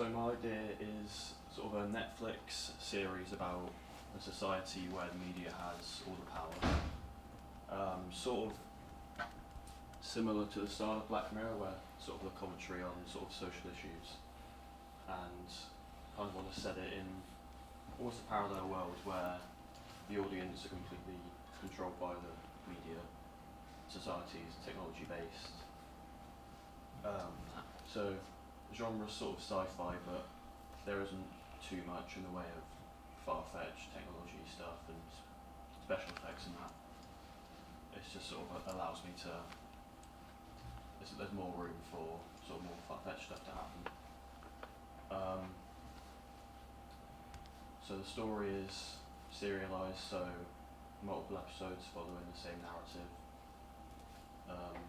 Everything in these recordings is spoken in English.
So my idea is sort of a Netflix series about a society where the media has all the power. Sort of similar to the style of Black Mirror, where sort of the commentary on sort of social issues, and kind of want to set it in almost a parallel world where the audience are completely controlled by the media, society is technology based. So the genre is sort of sci-fi, but there isn't too much in the way of far-fetched technology stuff and special effects and that. It's just sort of allows me to. There's more room for sort of more far-fetched stuff to happen. So the story is serialized, so multiple episodes following the same narrative.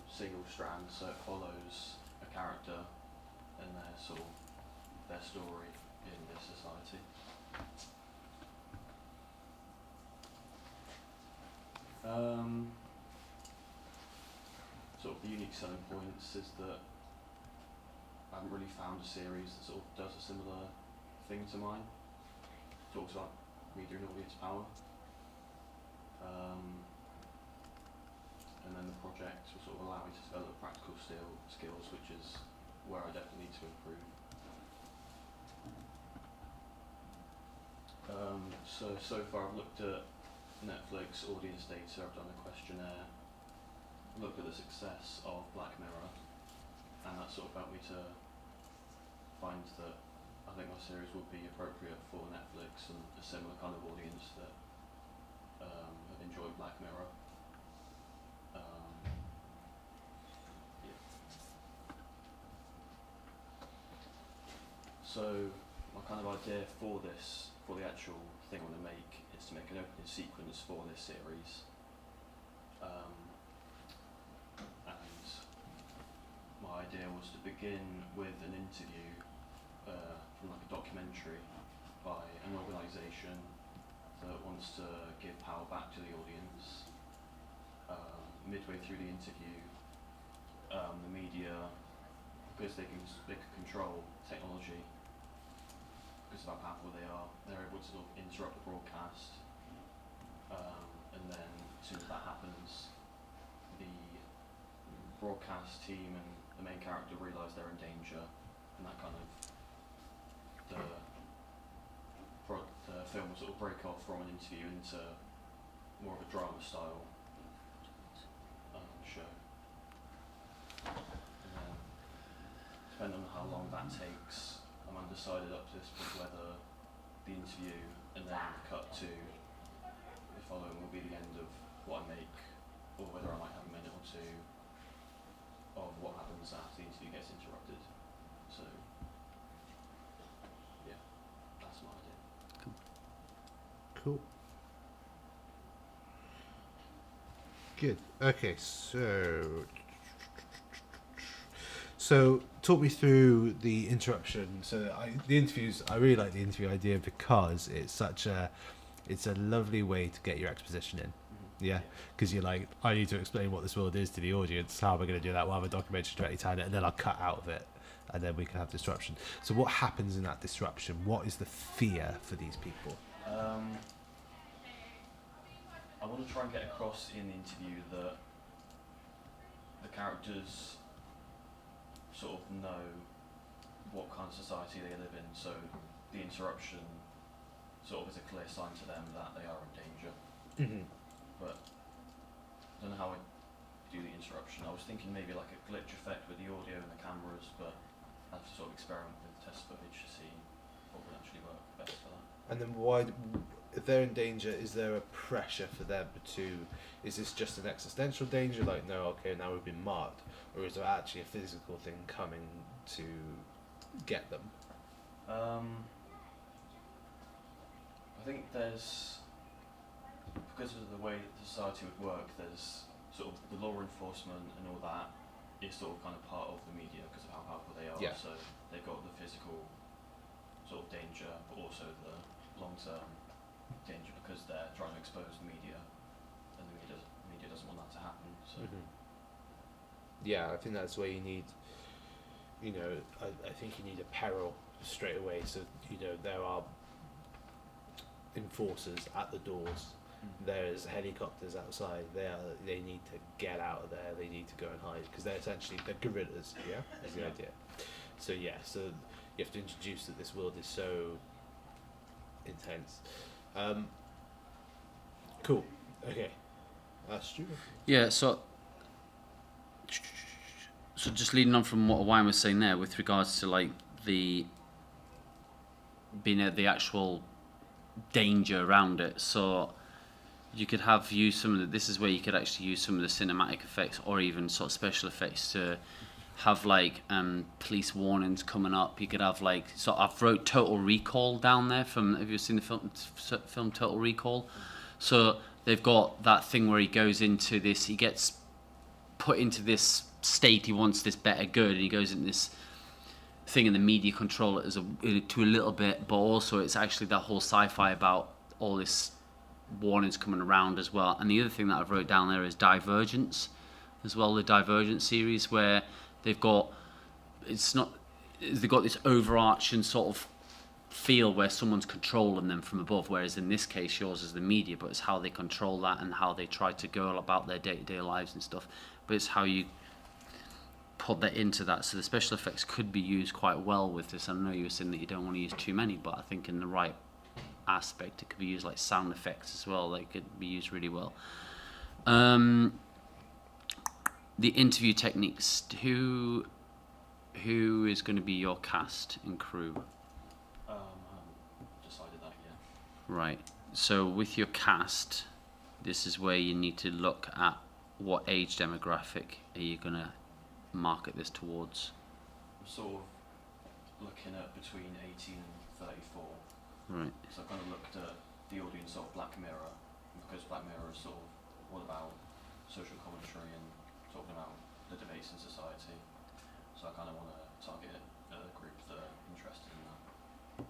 Single strand, so it follows a character and their story in this society. Sort of the unique selling points is that I haven't really found a series that sort of does a similar thing to mine. Talks about media and audience power. And then the project will sort of allow me to develop practical skills, which is where I definitely need to improve. So far I've looked at Netflix audience data, I've done a questionnaire, looked at the success of Black Mirror, and that sort of helped me to find that I think my series would be appropriate for Netflix and a similar kind of audience that have enjoyed Black Mirror. Yeah. So my kind of idea for the actual thing I want to make is to make an opening sequence for this series. And my idea was to begin with an interview from like a documentary by an organisation that wants to give power back to the audience. Midway through the interview, the media, because they can control technology, because of how powerful they are, they're able to sort of interrupt the broadcast. And then as soon as that happens, the broadcast team and the main character realise they're in danger, and that kind of the film will sort of break off from an interview into more of a drama style show. And then, depending on how long that takes, I'm undecided up to this point whether the interview and then the cut to the following will be the end of what I make, or whether I might have a minute or two of what happens after the interview gets interrupted. So, yeah, that's my idea. Cool. Good. Okay, so talk me through the interruption. The interviews. I really like the interview idea because it's a lovely way to get your exposition in. Yeah, because you're like, I need to explain what this world is to the audience. How am I going to do that? We'll have a documentary directly tied it, and then I'll cut out of it, and then we can have disruption. So what happens in that disruption? What is the fear for these people? I want to try and get across in the interview that the characters sort of know what kind of society they live in, so the interruption sort of is a clear sign to them that they are in danger. Mm-hmm. But I don't know how I do the interruption. I was thinking maybe like a glitch effect with the audio and the cameras, but I have to sort of experiment with test footage to see what would actually work best for that. And then why, if they're in danger, is there a pressure for them to, is this just an existential danger, like, no, okay, now we've been marked, or is there actually a physical thing coming to get them? I think there's, because of the way society would work, there's sort of the law enforcement and all that is sort of kind of part of the media because of how powerful they are. Yeah. So they've got the physical sort of danger, but also the long-term danger because they're trying to expose the media, and the media doesn't want that to happen. So Yeah, I think that's where you need, I think you need a peril straight away. So there are enforcers at the doors. There's helicopters outside. They need to get out of there. They need to go and hide because they're guerrillas. Yeah, is the idea. So so you have to introduce that this world is so intense. Cool. Okay. Stu. Yeah, so just leading on from what Wayne was saying there with regards to like the actual danger around it. So you could use some of this is where you could actually use some of the cinematic effects or even sort of special effects to have like police warnings coming up. You could have like, so I've wrote Total Recall down there have you seen the film Total Recall? So they've got that thing where he goes into this, he gets put into this state, he wants this better good, and he goes into this thing, and the media control it to a little bit, but also it's actually that whole sci-fi about all this warnings coming around as well. And the other thing that I've wrote down there is Divergence as well, the Divergent series, where they've got this overarching sort of feel where someone's controlling them from above, whereas in this case yours is the media, but it's how they control that and how they try to go about their day-to-day lives and stuff, but it's how you put that into that. So the special effects could be used quite well with this. I know you were saying that you don't want to use too many, but I think in the right aspect it could be used like sound effects as well. They could be used really well. The interview techniques, who is going to be your cast and crew? I haven't decided that yet. Right, so with your cast, this is where you need to look at what age demographic are you going to market this towards. I'm sort of looking at between 18 and 34. Right. So I've kind of looked at the audience of Black Mirror, because Black Mirror is sort of all about social commentary and talking about the debates in society. So I kind of want to target a group that are interested in that.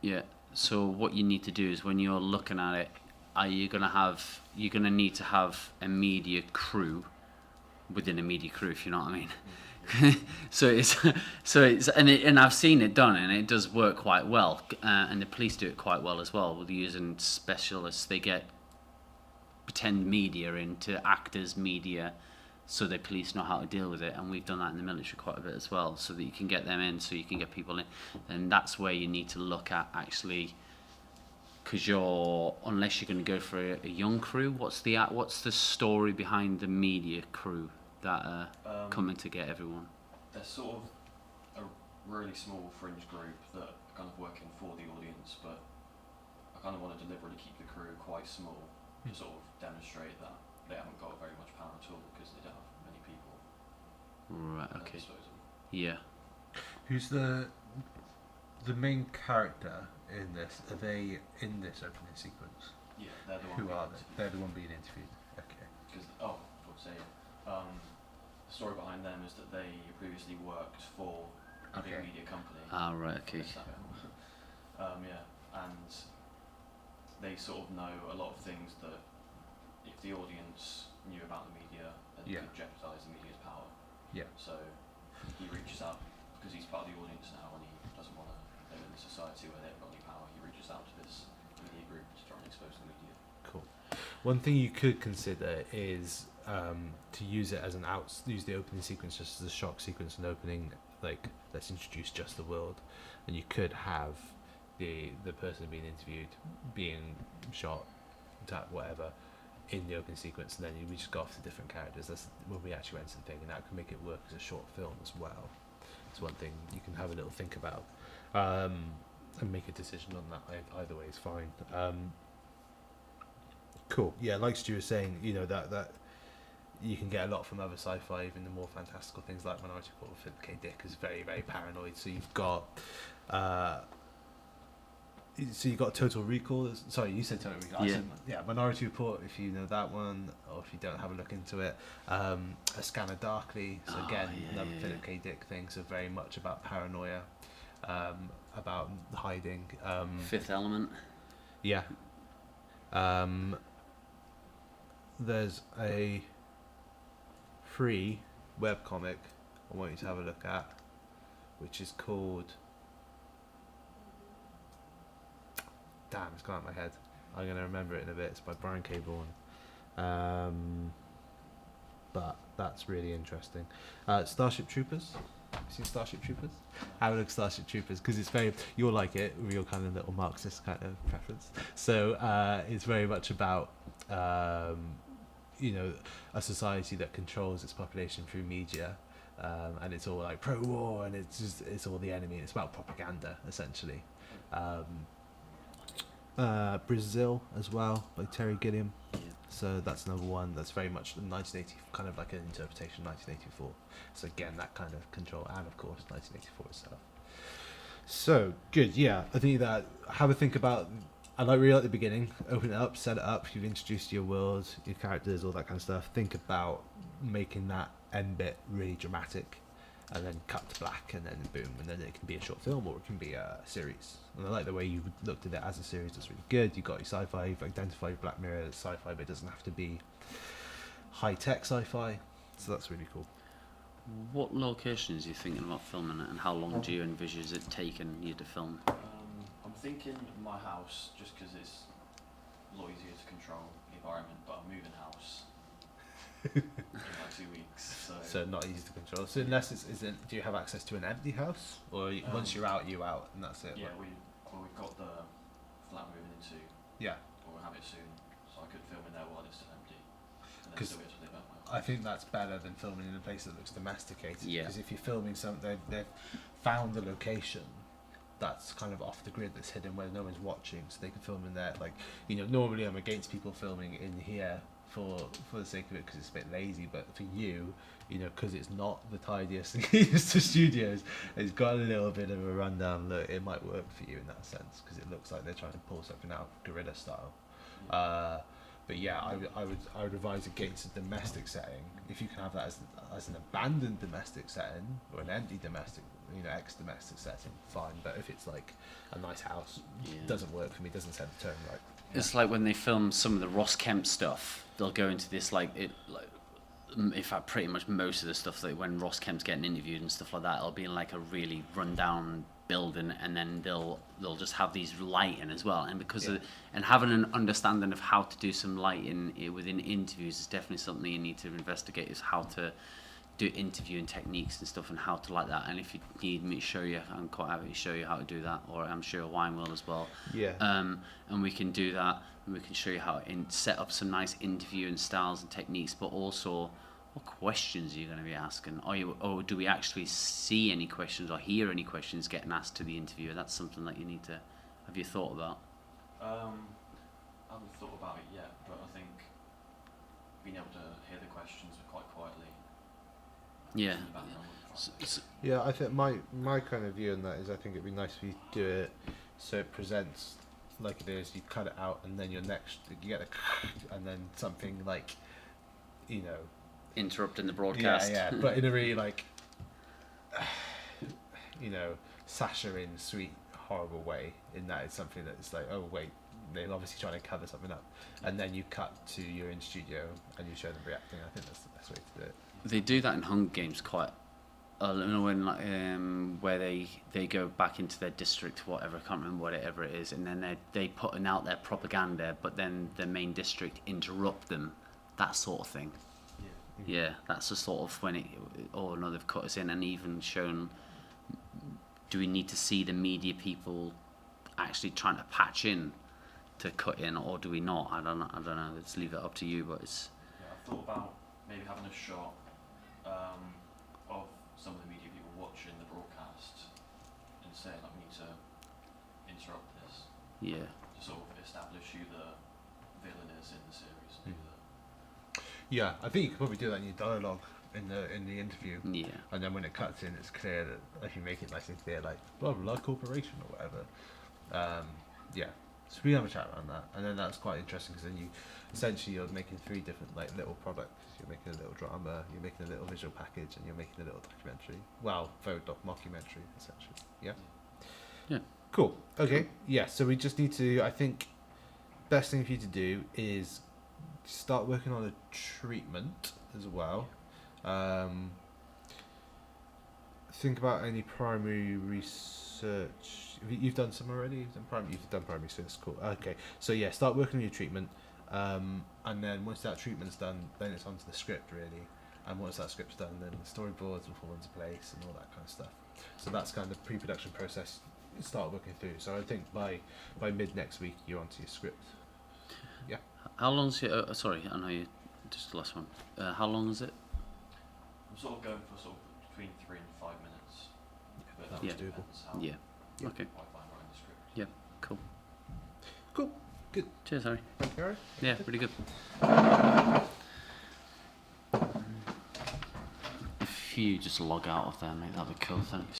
Yeah, so what you need to do is when you're looking at it, you're going to need to have a media crew within a media crew, if you know what I mean. so it's and I've seen it done, and it does work quite well, and the police do it quite well as well with using specialists. They get pretend media into actors media, so the police know how to deal with it, and we've done that in the military quite a bit as well, so that you can get them in, so you can get people in, and that's where you need to look at actually, because unless you're going to go for a young crew, what's the story behind the media crew that are coming to get everyone? They're sort of a really small fringe group that are kind of working for the audience, but I kind of want to deliberately keep the crew quite small to sort of demonstrate that they haven't got very much power at all because they don't have many people. Right. at their Okay. disposal. Yeah. Who's the main character in this? Are they in this opening sequence? Yeah, they're the one. Who are they? They're the one being interviewed. Okay. Because I forgot to say it. The story behind them is that they previously worked for a big Okay. media company. Right. Okay. Missed that bit. Yeah, and they sort of know a lot of things that if the audience knew about the media, then Yeah. could jeopardise the media's power. Yeah. So he reaches out because he's part of the audience now, and he doesn't want to live in a society where they haven't got any power. He reaches out to this media group to try and expose the media. Cool. One thing you could consider is to use it as use the opening sequence just as a shock sequence and opening, like, let's introduce just the world, and you could have the person being interviewed being shot, attacked, whatever, in the opening sequence, and then we just go off to different characters. That's when we actually went to the thing, and that can make it work as a short film as well. It's one thing you can have a little think about, and make a decision on that. Either way is fine. Cool. Yeah, like Stu was saying, that you can get a lot from other sci-fi, even the more fantastical things like Minority Report. Philip K. Dick is very, very paranoid. So you've got, Total Recall. Sorry, you said Total Recall. Yeah. I said, Minority Report. If you know that one, or if you don't, have a look into it. A Scanner Darkly. So again, another Philip K. Dick thing. So very much about paranoia, about hiding. Fifth Element. Yeah. There's a free webcomic I want you to have a look at, which is called damn, it's gone out of my head. I'm gonna remember it in a bit. It's by Brian K. Vaughan. But that's really interesting. Starship Troopers. Have you seen Starship Troopers? Have a look at Starship Troopers, because it's very, you'll like it with your kind of little Marxist kind of preference. So it's very much about you know, a society that controls its population through media, and it's all like pro-war, and it's all the enemy. It's about propaganda essentially. Brazil as well, by Terry Gilliam. Yeah. So that's another one that's very much the 1980, kind of like an interpretation of 1984. So again, that kind of control, and of course 1984 itself. So good, yeah. I think that have a think about. I like really at the beginning, open it up, set it up. You've introduced your world, your characters, all that kind of stuff. Think about making that end bit really dramatic, and then cut to black, and then boom, and then it can be a short film or it can be a series. And I like the way you looked at it as a series. That's really good. You've got your sci-fi, you've identified Black Mirror as sci-fi, but it doesn't have to be high-tech sci-fi. So that's really cool. What locations are you thinking about filming it, and how long do you envisage it taking you to film? I'm thinking my house, just because it's a lot easier to control the environment, but I'm moving house in like 2 weeks. So not easy to control. So unless do you have access to an empty house, or once you're out, and that's it? Yeah, we've got the flat moving into, Yeah. or we'll have it soon, so I could film in there while it's still empty, and then 'Cause still get to live out my house. I think that's better than filming in a place that looks domesticated. Yeah. Because if you're filming something, they've found the location that's kind of off the grid, that's hidden where no one's watching, so they can film in there. Like, you know, normally I'm against people filming in here for the sake of it, because it's a bit lazy. But for you, you know, because it's not the tidiest of studios, it's got a little bit of a rundown look. It might work for you in that sense, because it looks like they're trying to pull something out guerrilla style. But yeah, I would advise against a domestic setting. If you can have that as an abandoned domestic setting, or an empty domestic, you know, ex-domestic setting, fine. But if it's like a nice house, doesn't work for me. Doesn't set the tone right. It's like when they film some of the Ross Kemp stuff, they'll go into this in fact, pretty much most of the stuff, like when Ross Kemp's getting interviewed and stuff like that, it'll be in like a really rundown building, and then they'll just have these lighting as well, and because and having an understanding of how to do some lighting within interviews is definitely something you need to investigate, is how to do interviewing techniques and stuff, and how to like that. And if you need me to show you, I'm quite happy to show you how to do that, or I'm sure Wine will as well. Yeah. And we can do that, and we can show you how to set up some nice interviewing styles and techniques, but also what questions are you going to be asking? Or do we actually see any questions or hear any questions getting asked to the interviewer? That's something that you need to. Have you thought about? I haven't thought about it yet, but I think being able to hear the questions quite quietly. Yeah. In the background would be fine. Yeah, I think my kind of view on that is, I think it'd be nice if you do it so it presents like it is. You cut it out, and then you get and then something like, you know, Interrupting the broadcast. Yeah, but in a really like, you know, saccharine, sweet, horrible way. In that it's something that's like, oh wait, they're obviously trying to cover something up, and then you cut to you're in studio and you show them reacting. I think that's the best way to do it. They do that in Hunger Games quite. When where they go back into their district, whatever, I can't remember whatever it is, and then they putting out their propaganda, but then the main district interrupt them, that sort of thing. Yeah, that's the sort of when they've cut us in, and even shown. Do we need to see the media people actually trying to patch in to cut in, or do we not? I don't know. Let's leave it up to you. But it's. Yeah, I've thought about maybe having a shot of some of the media people watching the broadcast and saying, like, we need to interrupt this. Yeah. To sort of establish who the villain is in the series. And who the Yeah, I think you could probably do that in your dialogue in the interview. Yeah. And then when it cuts in, it's clear that if you make it nice and clear, like blah blah blah corporation or whatever. Yeah. So we have a chat around that, and then that's quite interesting, because then you're making 3 different like little products. You're making a little drama, you're making a little visual package, and you're making a little documentary. Well, mockumentary essentially. Yeah. Yeah. Cool. Okay. Yeah. So we just need to. I think best thing for you to do is start working on a treatment as well. Think about any primary research You've done some already. You've done primary, so that's cool. Okay, so yeah, start working on your treatment, and then once that treatment's done, then it's onto the script really. And once that script's done, then the storyboards will fall into place and all that kind of stuff. So that's kind of pre-production process. Start working through. So I think by mid next week you're onto your script. Yeah. How long's it? Sorry, I know you. Just the last one. How long is it? I'm sort of going for sort of between 3 and 5 minutes. But that Yeah. depends how Yeah. Yeah. Okay. I find writing the script. Yeah. Cool. Cool. Good. Cheers, Harry. Thank you, Harry. Yeah, really good. If you just log out of there, mate, that'd be cool. Thanks.